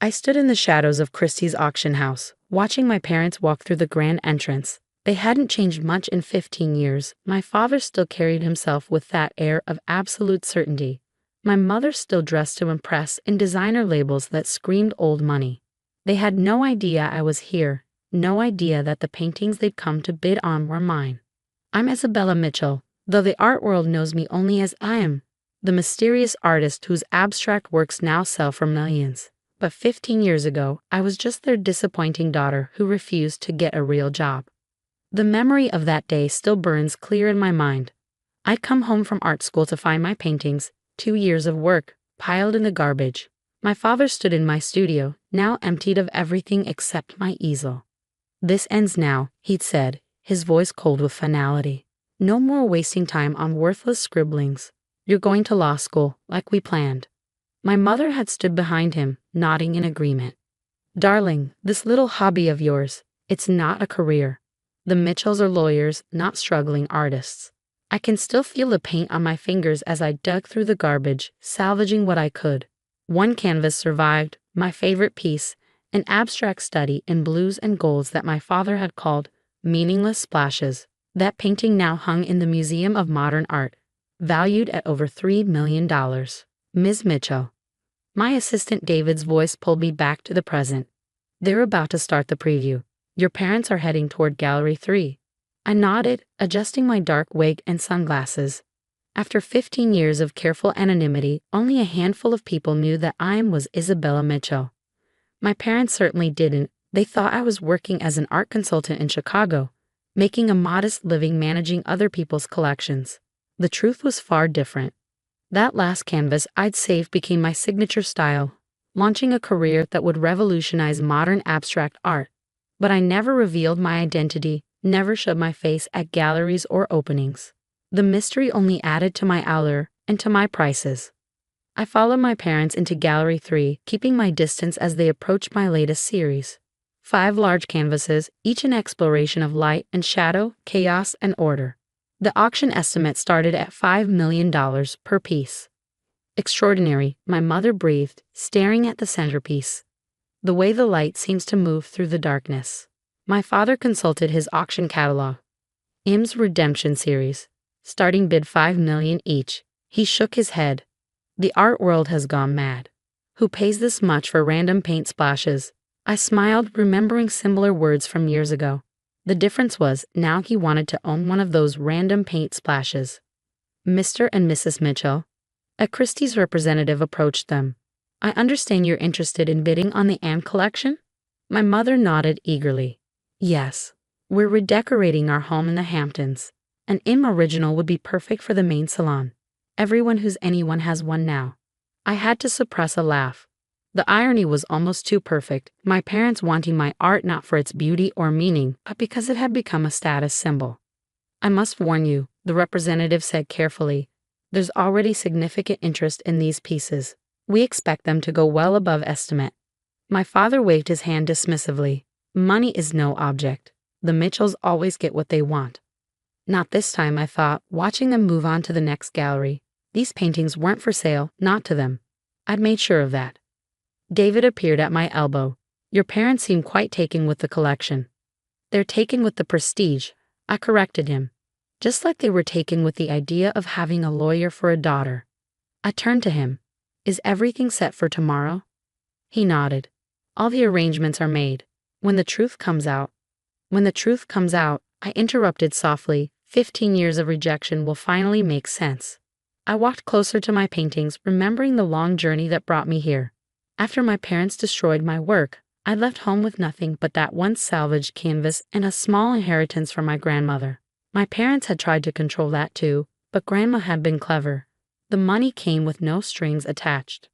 I stood in the shadows of Christie's auction house, watching my parents walk through the grand entrance. They hadn't changed much in 15 years. My father still carried himself with that air of absolute certainty. My mother still dressed to impress in designer labels that screamed old money. They had no idea I was here, no idea that the paintings they'd come to bid on were mine. I'm Isabella Mitchell, though the art world knows me only as I am, the mysterious artist whose abstract works now sell for millions. But 15 years ago, I was just their disappointing daughter who refused to get a real job. The memory of that day still burns clear in my mind. I'd come home from art school to find my paintings, 2 years of work, piled in the garbage. My father stood in my studio, now emptied of everything except my easel. "This ends now," he'd said, his voice cold with finality. "No more wasting time on worthless scribblings. You're going to law school, like we planned." My mother had stood behind him, nodding in agreement. "Darling, this little hobby of yours, it's not a career. The Mitchells are lawyers, not struggling artists." I can still feel the paint on my fingers as I dug through the garbage, salvaging what I could. One canvas survived, my favorite piece, an abstract study in blues and golds that my father had called meaningless splashes. That painting now hung in the Museum of Modern Art, valued at over $3 million. "Ms. Mitchell." My assistant David's voice pulled me back to the present. "They're about to start the preview. Your parents are heading toward Gallery 3. I nodded, adjusting my dark wig and sunglasses. After 15 years of careful anonymity, only a handful of people knew that I was Isabella Mitchell. My parents certainly didn't. They thought I was working as an art consultant in Chicago, making a modest living managing other people's collections. The truth was far different. That last canvas I'd saved became my signature style, launching a career that would revolutionize modern abstract art. But I never revealed my identity, never showed my face at galleries or openings. The mystery only added to my allure and to my prices. I followed my parents into Gallery 3, keeping my distance as they approached my latest series. 5 large canvases, each an exploration of light and shadow, chaos and order. The auction estimate started at $5 million per piece. "Extraordinary," my mother breathed, staring at the centerpiece. "The way the light seems to move through the darkness." My father consulted his auction catalog. "Im's Redemption series. Starting bid $5 million each." He shook his head. "The art world has gone mad. Who pays this much for random paint splashes?" I smiled, remembering similar words from years ago. The difference was, now he wanted to own one of those random paint splashes. "Mr. and Mrs. Mitchell." A Christie's representative approached them. "I understand you're interested in bidding on the Anne collection?" My mother nodded eagerly. "Yes. We're redecorating our home in the Hamptons. An Im original would be perfect for the main salon. Everyone who's anyone has one now." I had to suppress a laugh. The irony was almost too perfect, my parents wanting my art not for its beauty or meaning, but because it had become a status symbol. "I must warn you," the representative said carefully, "there's already significant interest in these pieces. We expect them to go well above estimate." My father waved his hand dismissively. "Money is no object. The Mitchells always get what they want." Not this time, I thought, watching them move on to the next gallery. These paintings weren't for sale, not to them. I'd made sure of that. David appeared at my elbow. "Your parents seem quite taken with the collection." "They're taken with the prestige," I corrected him. "Just like they were taken with the idea of having a lawyer for a daughter." I turned to him. "Is everything set for tomorrow?" He nodded. "All the arrangements are made. When the truth comes out." "When the truth comes out," I interrupted softly. 15 years of rejection will finally make sense. I walked closer to my paintings, remembering the long journey that brought me here. After my parents destroyed my work, I left home with nothing but that once salvaged canvas and a small inheritance from my grandmother. My parents had tried to control that too, but Grandma had been clever. The money came with no strings attached.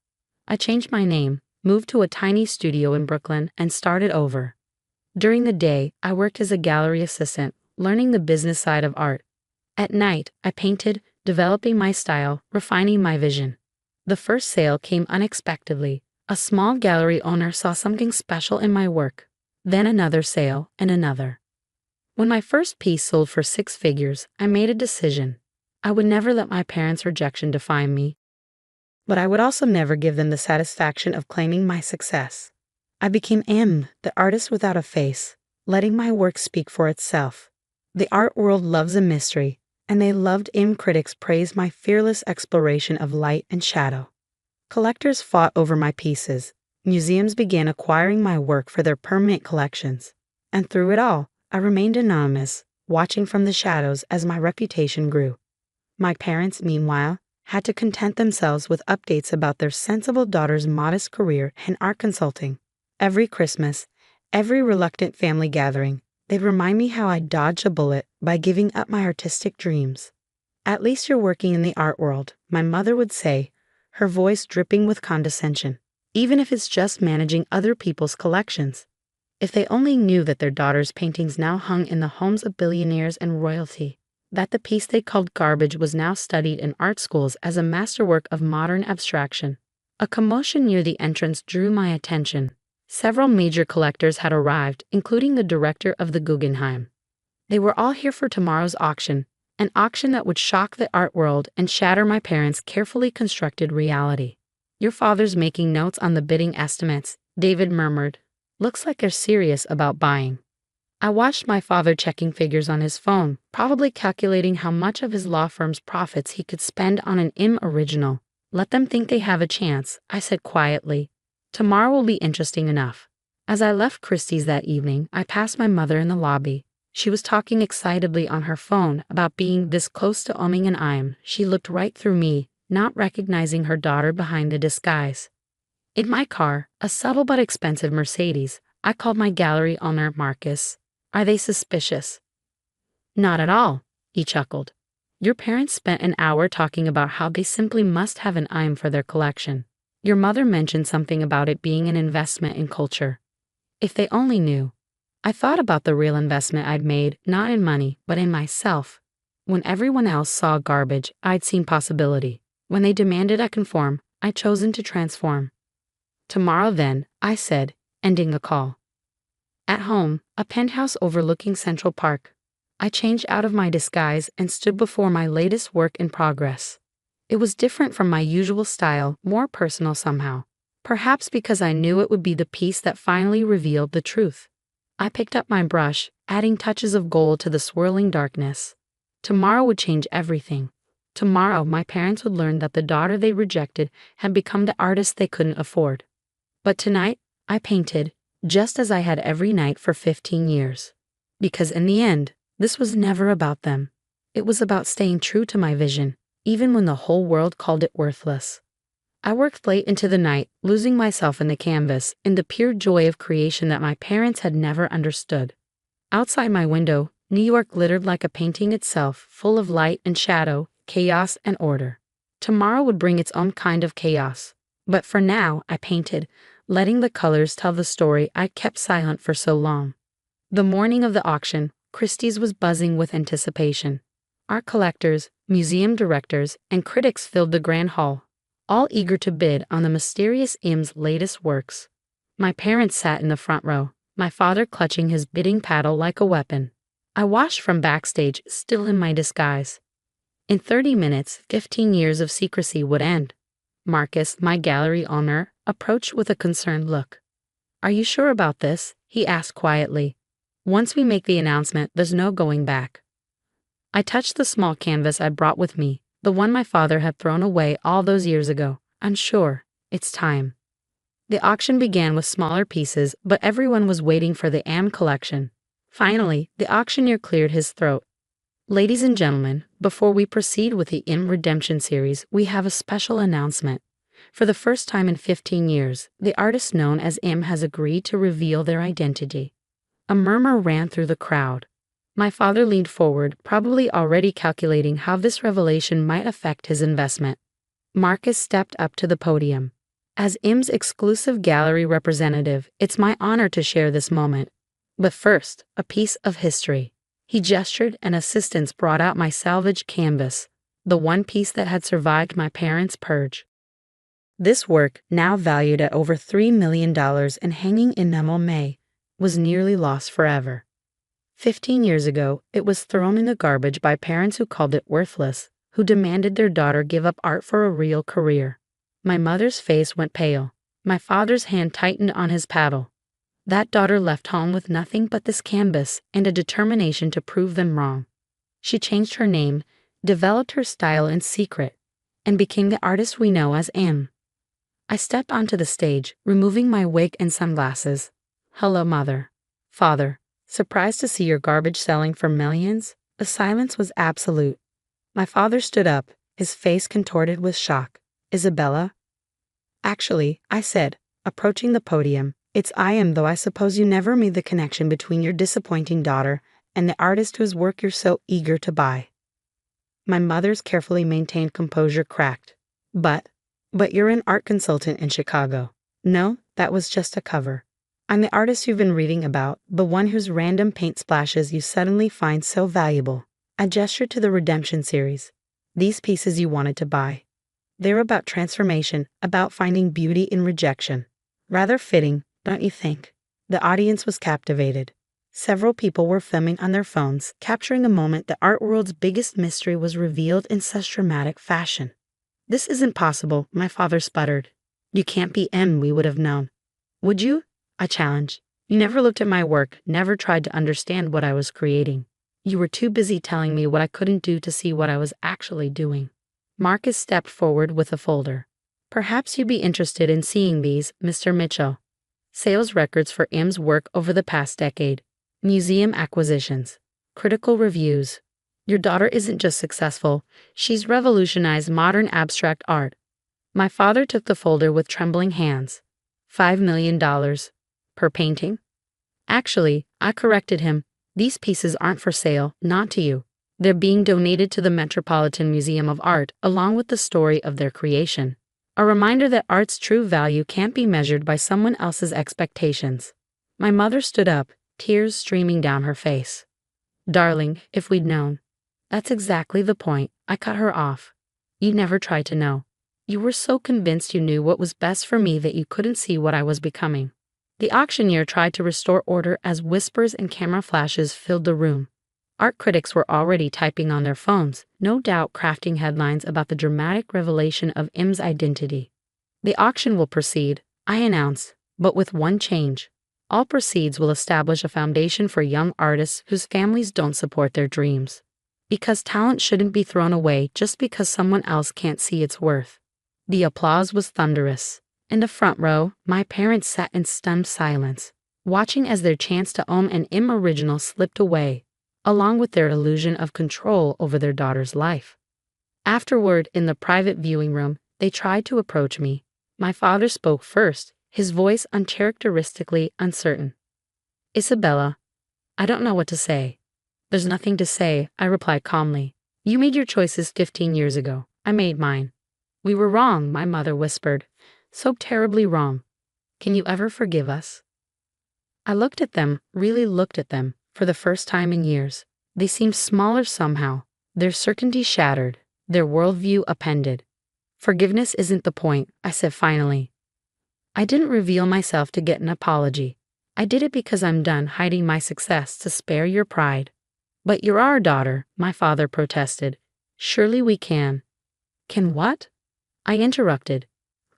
I changed my name, moved to a tiny studio in Brooklyn, and started over. During the day, I worked as a gallery assistant, learning the business side of art. At night, I painted, developing my style, refining my vision. The first sale came unexpectedly. A small gallery owner saw something special in my work. Then another sale, and another. When my first piece sold for 6 figures, I made a decision. I would never let my parents' rejection define me. But I would also never give them the satisfaction of claiming my success. I became M, the artist without a face, letting my work speak for itself. The art world loves a mystery, and they loved M. Critics praised my fearless exploration of light and shadow. Collectors fought over my pieces. Museums began acquiring my work for their permanent collections. And through it all, I remained anonymous, watching from the shadows as my reputation grew. My parents, meanwhile, had to content themselves with updates about their sensible daughter's modest career in art consulting. Every Christmas, every reluctant family gathering, they'd remind me how I dodged a bullet by giving up my artistic dreams. "At least you're working in the art world," my mother would say, her voice dripping with condescension, "even if it's just managing other people's collections." If they only knew that their daughter's paintings now hung in the homes of billionaires and royalty, that the piece they called garbage was now studied in art schools as a masterwork of modern abstraction. A commotion near the entrance drew my attention. Several major collectors had arrived, including the director of the Guggenheim. They were all here for tomorrow's auction, an auction that would shock the art world and shatter my parents' carefully constructed reality. "Your father's making notes on the bidding estimates," David murmured. "Looks like they're serious about buying." I watched my father checking figures on his phone, probably calculating how much of his law firm's profits he could spend on an original. "Let them think they have a chance," I said quietly. "Tomorrow will be interesting enough." As I left Christie's that evening, I passed my mother in the lobby. She was talking excitedly on her phone about being this close to owning an IM. She looked right through me, not recognizing her daughter behind the disguise. In my car, a subtle but expensive Mercedes, I called my gallery owner Marcus. "Are they suspicious?" "Not at all," he chuckled. "Your parents spent an hour talking about how they simply must have an IM for their collection. Your mother mentioned something about it being an investment in culture. If they only knew." I thought about the real investment I'd made, not in money, but in myself. When everyone else saw garbage, I'd seen possibility. When they demanded I conform, I'd chosen to transform. "Tomorrow then," I said, ending the call. At home, a penthouse overlooking Central Park, I changed out of my disguise and stood before my latest work in progress. It was different from my usual style, more personal somehow. Perhaps because I knew it would be the piece that finally revealed the truth. I picked up my brush, adding touches of gold to the swirling darkness. Tomorrow would change everything. Tomorrow, my parents would learn that the daughter they rejected had become the artist they couldn't afford. But tonight, I painted, just as I had every night for 15 years. Because in the end, this was never about them. It was about staying true to my vision, even when the whole world called it worthless. I worked late into the night, losing myself in the canvas, in the pure joy of creation that my parents had never understood. Outside my window, New York glittered like a painting itself, full of light and shadow, chaos and order. Tomorrow would bring its own kind of chaos. But for now, I painted, letting the colors tell the story I kept silent for so long. The morning of the auction, Christie's was buzzing with anticipation. Art collectors, museum directors, and critics filled the grand hall, all eager to bid on the mysterious Im's latest works. My parents sat in the front row, my father clutching his bidding paddle like a weapon. I watched from backstage, still in my disguise. In 30 minutes, 15 years of secrecy would end. Marcus, my gallery owner, approached with a concerned look. "Are you sure about this?" he asked quietly. "Once we make the announcement, there's no going back." I touched the small canvas I brought with me, the one my father had thrown away all those years ago. "Unsure. It's time." The auction began with smaller pieces, but everyone was waiting for the collection. Finally, the auctioneer cleared his throat. "Ladies and gentlemen, before we proceed with the Redemption series, we have a special announcement. For the first time in 15 years, the artist known as has agreed to reveal their identity." A murmur ran through the crowd. My father leaned forward, probably already calculating how this revelation might affect his investment. Marcus stepped up to the podium. "As Im's exclusive gallery representative, it's my honor to share this moment. But first, a piece of history." He gestured, and assistants brought out my salvaged canvas, the one piece that had survived my parents' purge. This work, now valued at over $3 million and hanging in May, was nearly lost forever. 15 years ago, it was thrown in the garbage by parents who called it worthless, who demanded their daughter give up art for a real career. My mother's face went pale. My father's hand tightened on his paddle. That daughter left home with nothing but this canvas and a determination to prove them wrong. She changed her name, developed her style in secret, and became the artist we know as Im. I stepped onto the stage, removing my wig and sunglasses. Hello, mother. Father. Surprised to see your garbage selling for millions? The silence was absolute. My father stood up, his face contorted with shock. Isabella? Actually, I said, approaching the podium, it's I am, though I suppose you never made the connection between your disappointing daughter and the artist whose work you're so eager to buy. My mother's carefully maintained composure cracked. But you're an art consultant in Chicago. No, that was just a cover. I'm the artist you've been reading about, the one whose random paint splashes you suddenly find so valuable. I gestured to the Redemption series. These pieces you wanted to buy. They're about transformation, about finding beauty in rejection. Rather fitting, don't you think? The audience was captivated. Several people were filming on their phones, capturing a moment the art world's biggest mystery was revealed in such dramatic fashion. This isn't possible, my father sputtered. You can't be M, we would have known. Would you? I challenged. You never looked at my work, never tried to understand what I was creating. You were too busy telling me what I couldn't do to see what I was actually doing. Marcus stepped forward with a folder. Perhaps you'd be interested in seeing these, Mr. Mitchell. Sales records for Im's work over the past decade. Museum acquisitions. Critical reviews. Your daughter isn't just successful, she's revolutionized modern abstract art. My father took the folder with trembling hands. $5 million. Per painting? Actually, I corrected him. These pieces aren't for sale, not to you. They're being donated to the Metropolitan Museum of Art along with the story of their creation. A reminder that art's true value can't be measured by someone else's expectations. My mother stood up, tears streaming down her face. Darling, if we'd known. That's exactly the point. I cut her off. You never tried to know. You were so convinced you knew what was best for me that you couldn't see what I was becoming. The auctioneer tried to restore order as whispers and camera flashes filled the room. Art critics were already typing on their phones, no doubt crafting headlines about the dramatic revelation of Im's identity. The auction will proceed, I announced, but with one change. All proceeds will establish a foundation for young artists whose families don't support their dreams. Because talent shouldn't be thrown away just because someone else can't see its worth. The applause was thunderous. In the front row, my parents sat in stunned silence, watching as their chance to own an Im original slipped away, along with their illusion of control over their daughter's life. Afterward, in the private viewing room, they tried to approach me. My father spoke first, his voice uncharacteristically uncertain. Isabella, I don't know what to say. There's nothing to say, I replied calmly. You made your choices 15 years ago. I made mine. We were wrong, my mother whispered. So terribly wrong. Can you ever forgive us? I looked at them, really looked at them, for the first time in years. They seemed smaller somehow, their certainty shattered, their worldview upended. Forgiveness isn't the point, I said finally. I didn't reveal myself to get an apology. I did it because I'm done hiding my success to spare your pride. But you're our daughter, my father protested. Surely we can. Can what? I interrupted.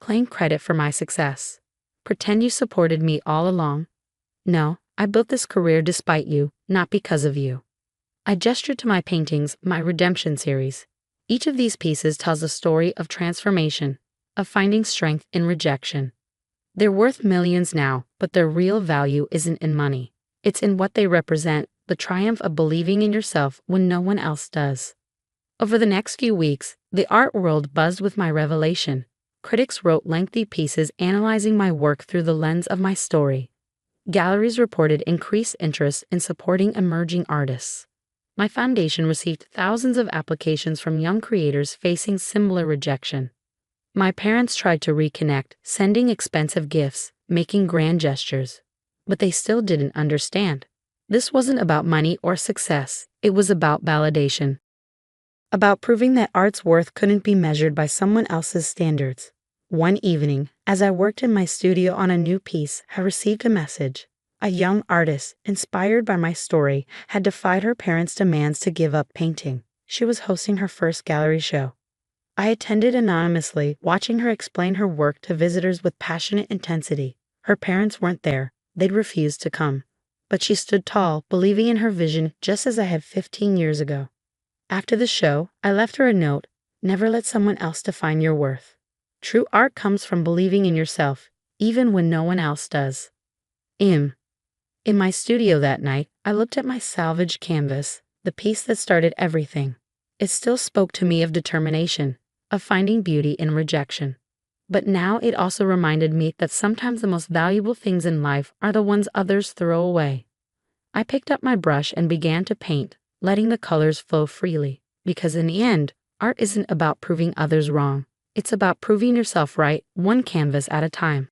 Claim credit for my success. Pretend you supported me all along. No, I built this career despite you, not because of you. I gestured to my paintings, my Redemption series. Each of these pieces tells a story of transformation, of finding strength in rejection. They're worth millions now, but their real value isn't in money. It's in what they represent, the triumph of believing in yourself when no one else does. Over the next few weeks, the art world buzzed with my revelation. Critics wrote lengthy pieces analyzing my work through the lens of my story. Galleries reported increased interest in supporting emerging artists. My foundation received thousands of applications from young creators facing similar rejection. My parents tried to reconnect, sending expensive gifts, making grand gestures. But they still didn't understand. This wasn't about money or success, it was about validation. About proving that art's worth couldn't be measured by someone else's standards. One evening, as I worked in my studio on a new piece, I received a message. A young artist, inspired by my story, had defied her parents' demands to give up painting. She was hosting her first gallery show. I attended anonymously, watching her explain her work to visitors with passionate intensity. Her parents weren't there. They'd refused to come. But she stood tall, believing in her vision just as I had 15 years ago. After the show, I left her a note: never let someone else define your worth. True art comes from believing in yourself, even when no one else does. In my studio that night, I looked at my salvaged canvas, the piece that started everything. It still spoke to me of determination, of finding beauty in rejection. But now it also reminded me that sometimes the most valuable things in life are the ones others throw away. I picked up my brush and began to paint, letting the colors flow freely, because in the end, art isn't about proving others wrong. It's about proving yourself right, one canvas at a time.